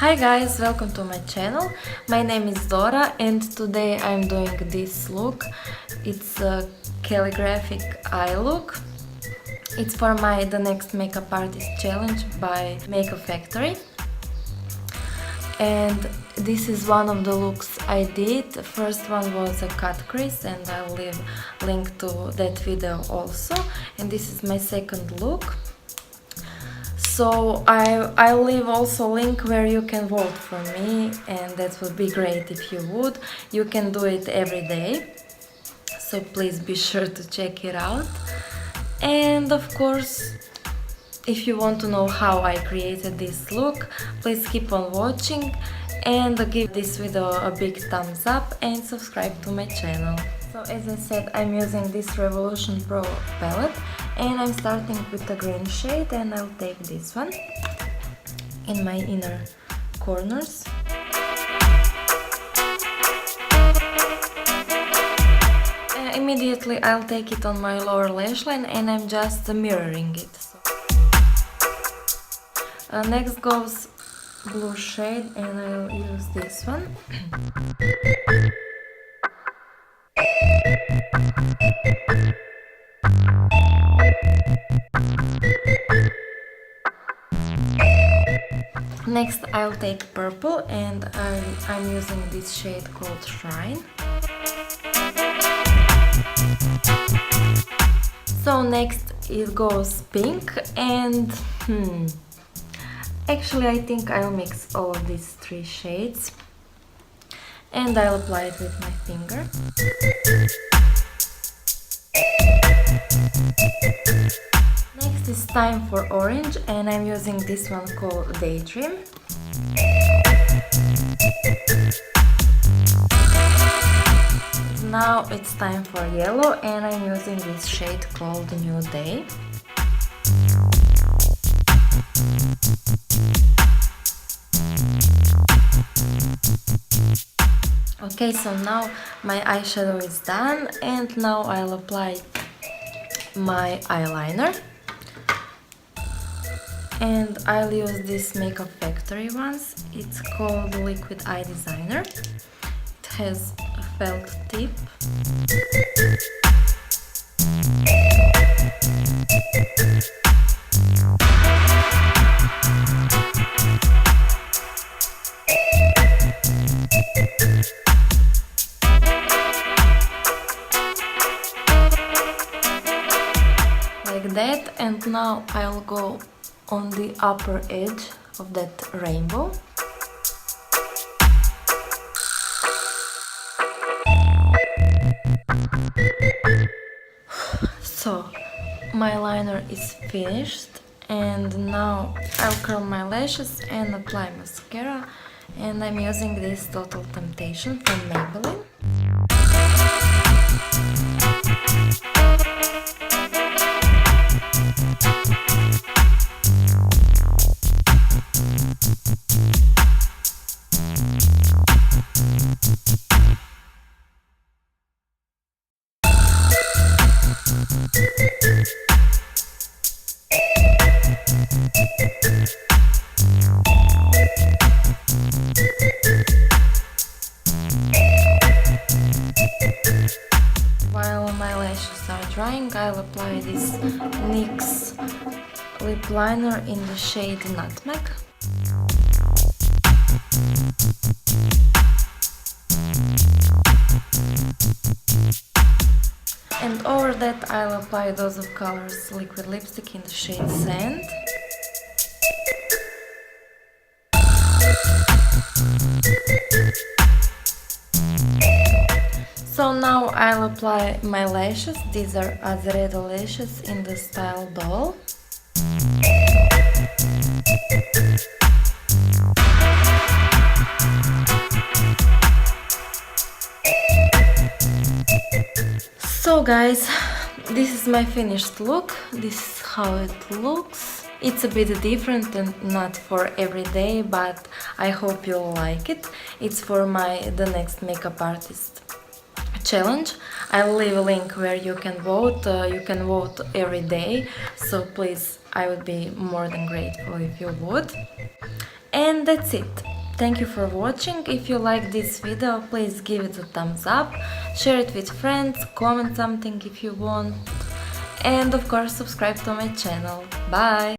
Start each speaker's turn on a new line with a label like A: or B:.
A: Hi guys, welcome to my channel. My name is Dora and today I'm doing this look. It's a calligraphic eye look. It's for my The Next Makeup Artist challenge by Makeup Factory. And this is one of the looks I did. The first one was a cut crease and I'll leave link to that video also. And this is my second look. So I'll leave also link where you can vote for me, and that would be great if you would. You can do it every day, so please be sure to check it out. And of course, if you want to know how I created this look, please keep on watching and give this video a big thumbs up and subscribe to my channel. So as I said, I'm using this Revolution Pro palette and I'm starting with a green shade, and I'll take this one in my inner corners. Immediately I'll take it on my lower lash line and I'm just mirroring it. Next goes blue shade and I'll use this one. Next I'll take purple and I'm using this shade called Shrine. So next it goes pink and actually I think I'll mix all of these three shades and I'll apply it with my finger. Next is time for orange and I'm using this one called Daydream. Now it's time for yellow and I'm using this shade called New Day. Okay, so now my eyeshadow is done and now I'll apply my eyeliner. And I'll use this Makeup Factory ones. It's called Liquid Eye Designer. It has a felt tip. Like that, and now I'll go on the upper edge of that rainbow. So my liner is finished and now I'll curl my lashes and apply mascara, and I'm using this Total Temptation from Maybelline. While my lashes are drying, I'll apply this NYX lip liner in the shade Nutmeg. And over that I'll apply Dose of Colors liquid lipstick in the shade Sand. So now I'll apply my lashes. These are Azaredo lashes in the style Doll. So guys, this is my finished look. This is how it looks. It's a bit different and not for every day, but I hope you'll like it. It's for my The Next Makeup Artist challenge. I'll leave a link where you can vote. You can vote every day, so please, I would be more than grateful if you would. And that's it. thank you for watching. If you like this video, please give it a thumbs up, share it with friends, comment something if you want, and of course subscribe to my channel. Bye!